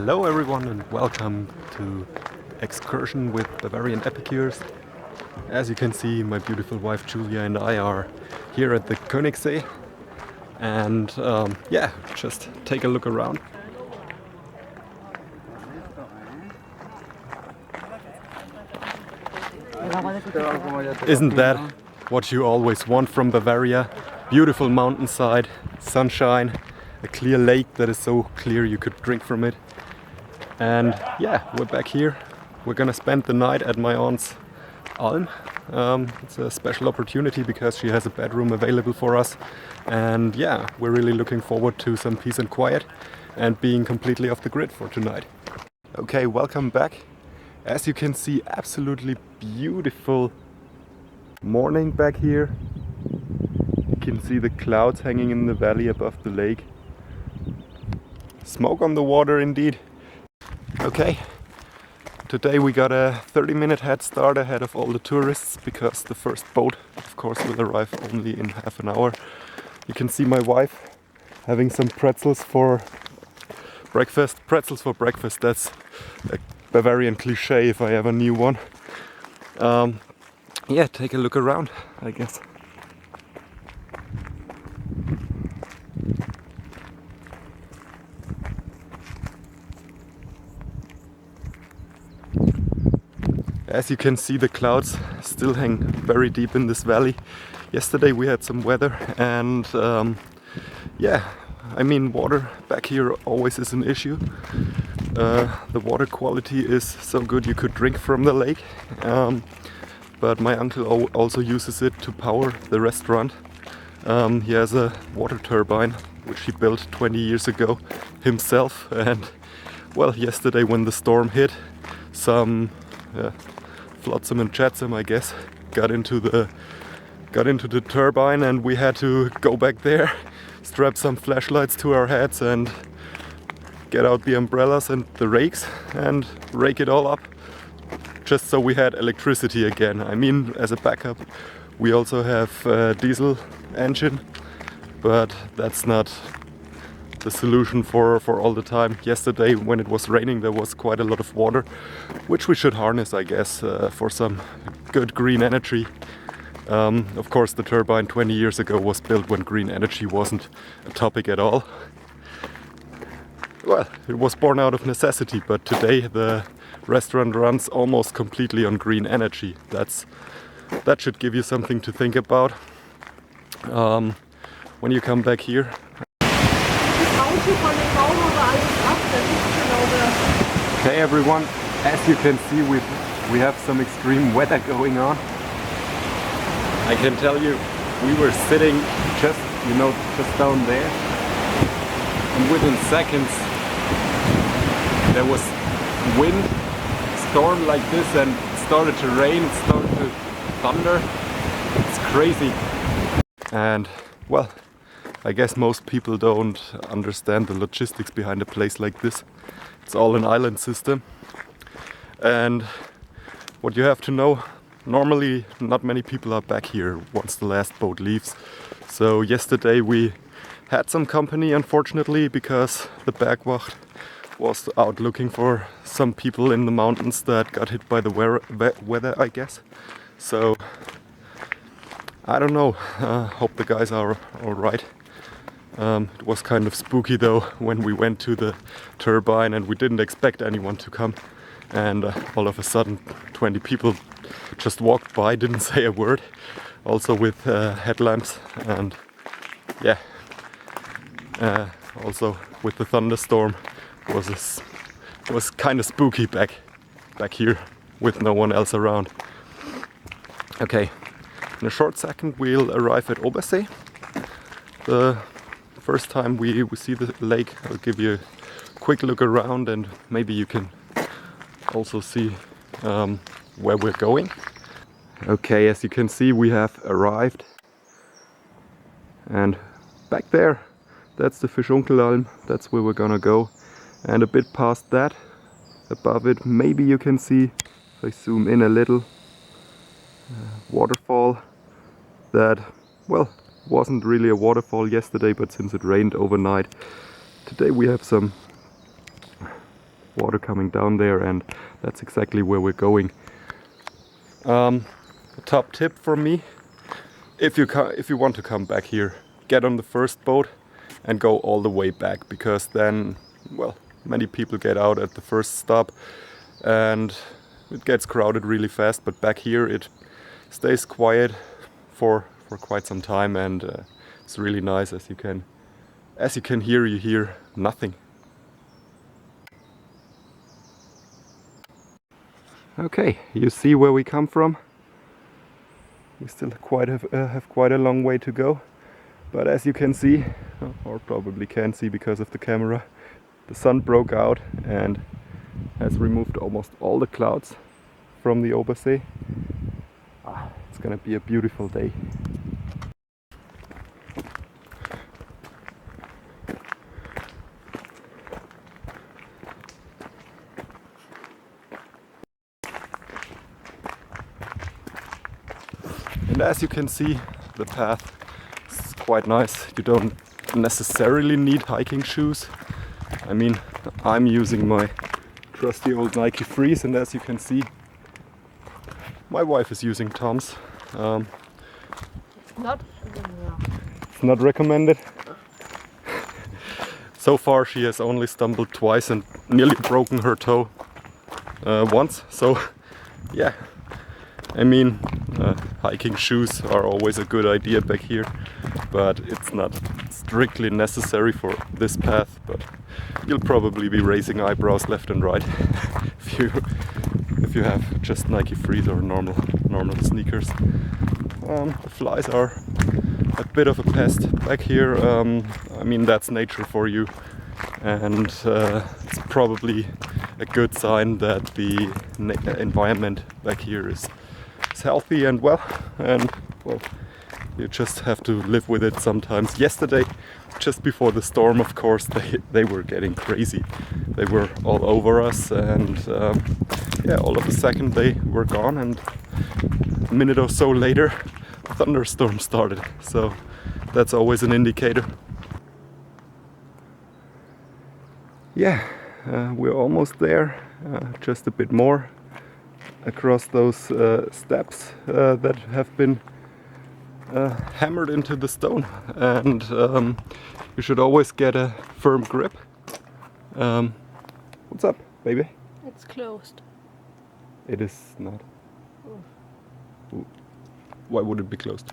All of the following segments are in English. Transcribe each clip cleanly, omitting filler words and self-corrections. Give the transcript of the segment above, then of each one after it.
Hello everyone and welcome to Excursion with Bavarian Epicures. As you can see, my beautiful wife Julia and I are here at the Königssee and yeah, just take a look around. Isn't that what you always want from Bavaria? Beautiful mountainside, sunshine, a clear lake that is so clear you could drink from it. And yeah, we're back here. We're gonna spend the night at my aunt's Alm. It's a special opportunity because she has a bedroom available for us. And yeah, we're really looking forward to some peace and quiet and being completely off the grid for tonight. Okay, welcome back. As you can see, absolutely beautiful morning back here. You can see the clouds hanging in the valley above the lake. Smoke on the water indeed. Okay, today we got a 30-minute head start ahead of all the tourists because the first boat, of course, will arrive only in half an hour. You can see my wife having some pretzels for breakfast. Pretzels for breakfast, that's a Bavarian cliche if I ever knew one. Yeah, take a look around, I guess. As you can see, the clouds still hang very deep in this valley. Yesterday we had some weather and yeah, I mean, water back here always is an issue. The water quality is so good you could drink from the lake, but my uncle also uses it to power the restaurant. He has a water turbine which he built 20 years ago himself, and well, yesterday when the storm hit, some flotsam and jetsam, I guess, got into the turbine, and we had to go back there, strap some flashlights to our heads and get out the umbrellas and the rakes and rake it all up, just so we had electricity again. I mean, as a backup, we also have a diesel engine, but that's not the solution for all the time. Yesterday when it was raining there was quite a lot of water, which we should harness, I guess, for some good green energy. Of course, the turbine 20 years ago was built when green energy wasn't a topic at all. Well, it was born out of necessity, but today the restaurant runs almost completely on green energy. That should give you something to think about when you come back here. Okay everyone, as you can see, we have some extreme weather going on. I can tell you, we were sitting just down there, and within seconds there was wind, storm like this, and it started to rain, it started to thunder. It's crazy. And well, I guess most people don't understand the logistics behind a place like this. It's all an island system. And what you have to know, normally not many people are back here once the last boat leaves. So yesterday we had some company, unfortunately, because the Bergwacht was out looking for some people in the mountains that got hit by the weather, I guess. So I don't know, hope the guys are alright. It was kind of spooky though when we went to the turbine and we didn't expect anyone to come, and all of a sudden 20 people just walked by, didn't say a word, also with headlamps, and yeah, also with the thunderstorm was kind of spooky back here with no one else around. Okay, in a short second we'll arrive at Obersee. The first time we see the lake, I'll give you a quick look around and maybe you can also see where we're going. Okay, as you can see, we have arrived, and back there, that's the Fischunkelalm, that's where we're gonna go. And a bit past that, above it, maybe you can see, if I zoom in a little, waterfall that, well, wasn't really a waterfall yesterday, but since it rained overnight, today we have some water coming down there, and that's exactly where we're going. A top tip from me: if you want to come back here, get on the first boat and go all the way back, because then, well, many people get out at the first stop and it gets crowded really fast. But back here it stays quiet for quite some time, and it's really nice. As you can hear, you hear nothing. Okay, you see where we come from. We still have quite a long way to go, but as you can see, or probably can't see because of the camera, the sun broke out and has removed almost all the clouds from the Obersee. It's gonna be a beautiful day. And as you can see, the path is quite nice. You don't necessarily need hiking shoes. I mean, I'm using my trusty old Nike Frees, and as you can see, my wife is using Tom's. It's not recommended. So far she has only stumbled twice and nearly broken her toe once. So yeah, I mean, hiking shoes are always a good idea back here, but it's not strictly necessary for this path. But you'll probably be raising eyebrows left and right if you have just Nike Frees or normal sneakers. The flies are a bit of a pest back here. I mean, that's nature for you, and it's probably a good sign that the environment back here is healthy and well, and well, you just have to live with it sometimes. Yesterday, just before the storm, of course, they were getting crazy. They were all over us, and yeah, all of a sudden they were gone, and a minute or so later a thunderstorm started. So that's always an indicator. Yeah, we're almost there, just a bit more across those steps that have been hammered into the stone, and you should always get a firm grip. What's up, baby? It's closed. It is not. Why would it be closed?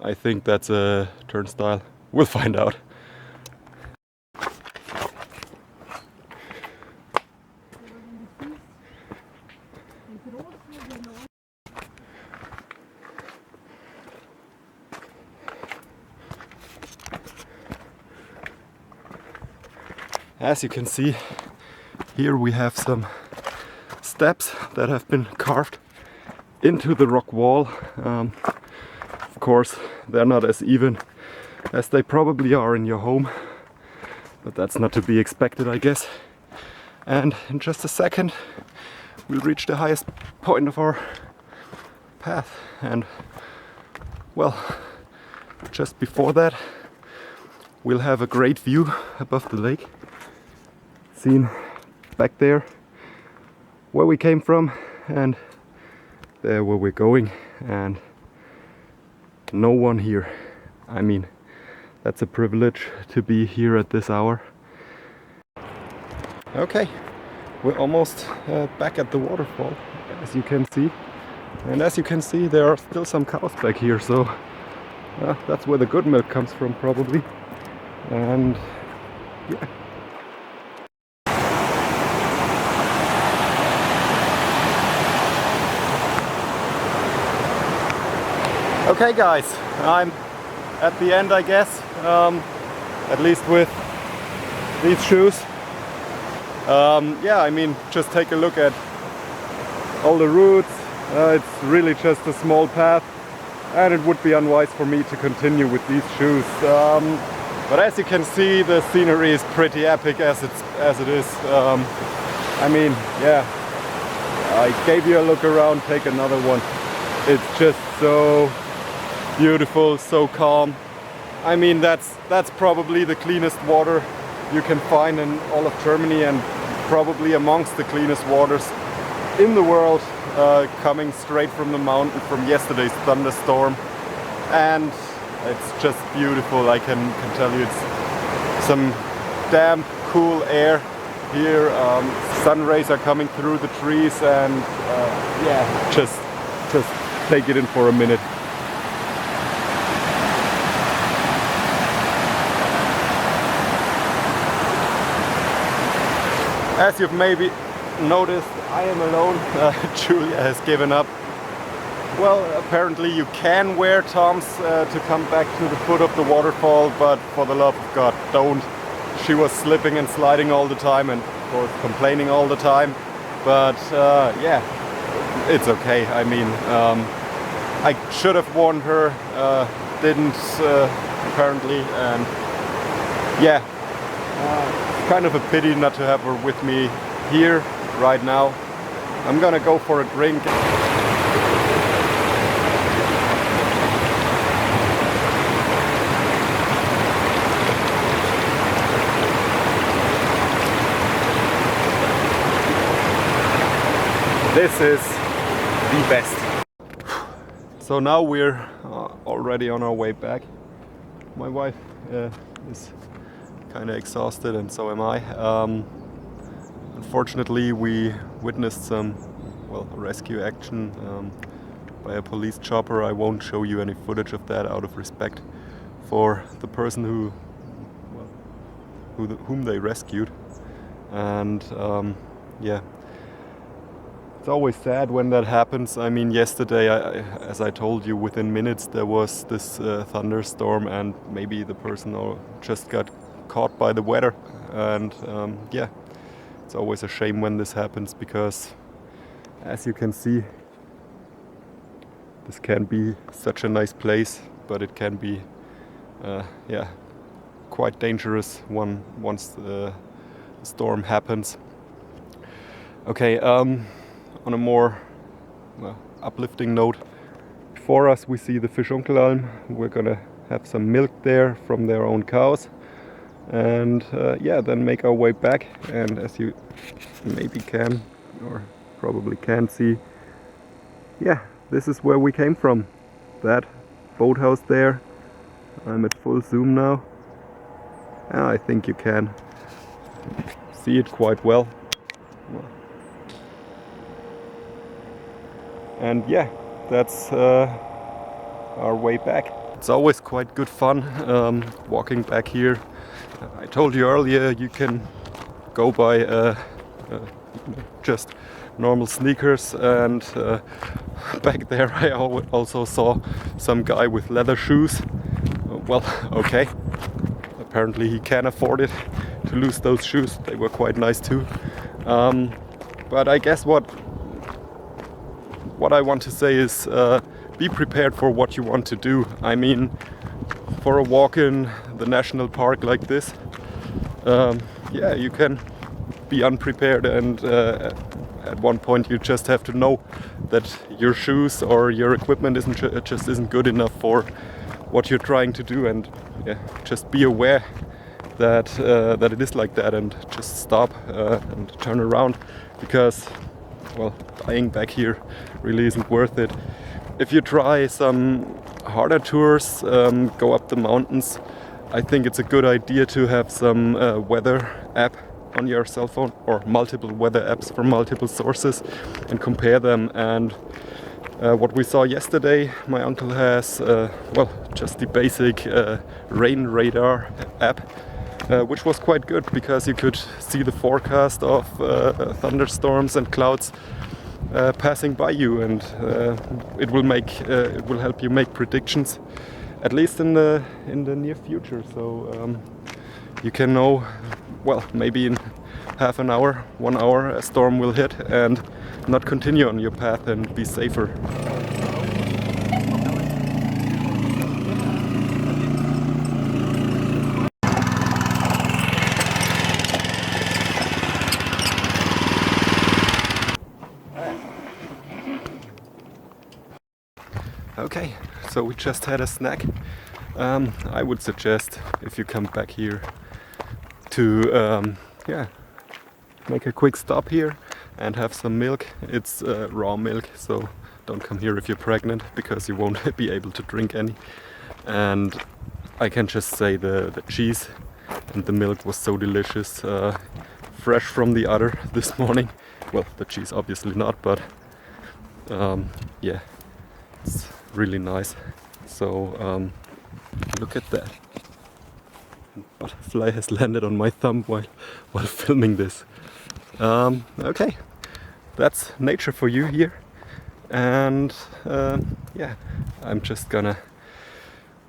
I think that's a turnstile. We'll find out. As you can see, here we have some steps that have been carved into the rock wall. Of course, they're not as even as they probably are in your home, but that's not to be expected, I guess. And in just a second, we'll reach the highest point of our path. And well, just before that, we'll have a great view above the lake, seen back there where we came from and there where we're going, and no one here. I mean, that's a privilege to be here at this hour. Okay, we're almost back at the waterfall, as you can see. And as you can see, there are still some cows back here, so that's where the good milk comes from, probably. And yeah. Okay guys, I'm at the end, I guess, at least with these shoes. Yeah, I mean, just take a look at all the routes. It's really just a small path, and it would be unwise for me to continue with these shoes. But as you can see, the scenery is pretty epic as it is. I mean, yeah, I gave you a look around, take another one. It's just so beautiful, so calm. I mean, that's probably the cleanest water you can find in all of Germany, and probably amongst the cleanest waters in the world, coming straight from the mountain from yesterday's thunderstorm. And it's just beautiful. I can tell you, it's some damp, cool air here. Sun rays are coming through the trees, and yeah, just take it in for a minute. As you've maybe noticed, I am alone. Julia has given up. Well, apparently you can wear Toms to come back to the foot of the waterfall, but for the love of God, don't. She was slipping and sliding all the time, and of course complaining all the time. But yeah, it's okay. I mean, I should have warned her, didn't apparently, and yeah, kind of a pity not to have her with me here right now. I'm gonna go for a drink. This is the best. So now we're already on our way back. My wife is kind of exhausted, and so am I. Unfortunately, we witnessed some, well, rescue action by a police chopper. I won't show you any footage of that out of respect for the person whom they rescued. And yeah, it's always sad when that happens. I mean, yesterday, as I told you, within minutes there was this thunderstorm, and maybe the person just got caught by the weather. And yeah, it's always a shame when this happens, because as you can see, this can be such a nice place, but it can be yeah, quite dangerous once the storm happens. Okay, on a more uplifting note, before us we see the Fischonkelalm. We're gonna have some milk there from their own cows, and yeah, then make our way back. And as you maybe can, or probably can see, yeah, this is where we came from. That boathouse there. I'm at full zoom now. I think you can see it quite well. And yeah, that's our way back. It's always quite good fun walking back here. I told you earlier, you can go by just normal sneakers, and back there I also saw some guy with leather shoes. Well, okay, apparently he can afford it to lose those shoes. They were quite nice too. But I guess what I want to say is be prepared for what you want to do. I mean, for a walk in the national park like this, yeah, you can be unprepared, and at one point you just have to know that your shoes or your equipment just isn't good enough for what you're trying to do, and yeah, just be aware that it is like that, and just stop and turn around, because, well, dying back here really isn't worth it. If you try some harder tours, go up the mountains, I think it's a good idea to have some weather app on your cell phone, or multiple weather apps from multiple sources, and compare them. And what we saw yesterday, my uncle has, well, just the basic rain radar app, which was quite good, because you could see the forecast of thunderstorms and clouds passing by you, and it will help you make predictions, at least in the near future. So you can know, well, maybe in half an hour, 1 hour, a storm will hit, and not continue on your path and be safer. Okay, so we just had a snack. I would suggest, if you come back here, to yeah, make a quick stop here and have some milk. It's raw milk, so don't come here if you're pregnant, because you won't be able to drink any. And I can just say the cheese and the milk was so delicious, fresh from the udder this morning. Well, the cheese obviously not, but yeah, it's really nice. So look at that. A butterfly has landed on my thumb while filming this. Okay, that's nature for you here. And yeah, I'm just gonna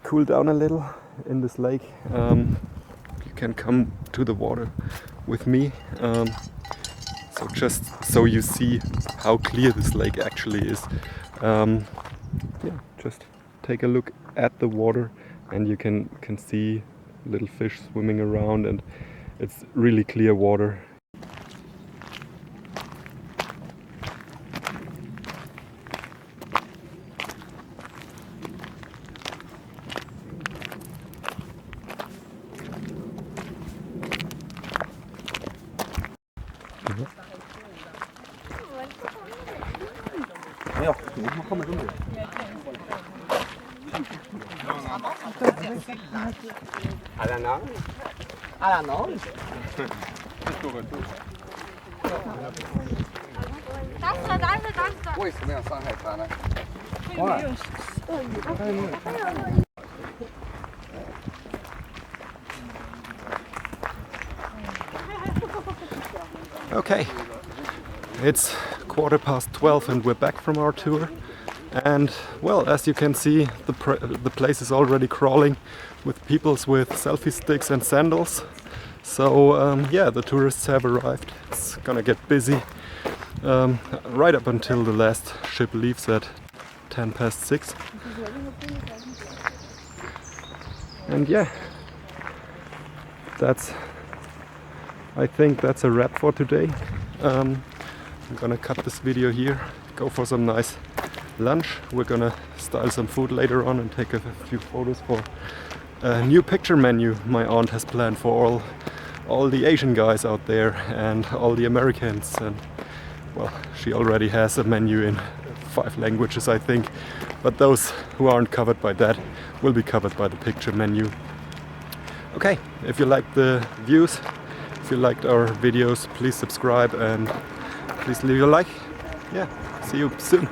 cool down a little in this lake. You can come to the water with me. So just so you see how clear this lake actually is. Yeah, just take a look at the water and you can see little fish swimming around, and it's really clear water. Ja, nå kommer det under. I don't know. I don't know. Oi, 什么样上海滩呢？ Okay, it's 12:15 and we're back from our tour. And well, as you can see, the place is already crawling with people with selfie sticks and sandals. So yeah, the tourists have arrived. It's gonna get busy right up until the last ship leaves at 6:10. And yeah, I think that's a wrap for today. I'm gonna cut this video here, go for some nice lunch. We're gonna style some food later on and take a few photos for a new picture menu my aunt has planned for all the Asian guys out there and all the Americans. And well, she already has a menu in 5 languages, I think, but those who aren't covered by that will be covered by the picture menu. Okay, if you liked the views, if you liked our videos, please subscribe and please leave a like. Yeah, see you soon.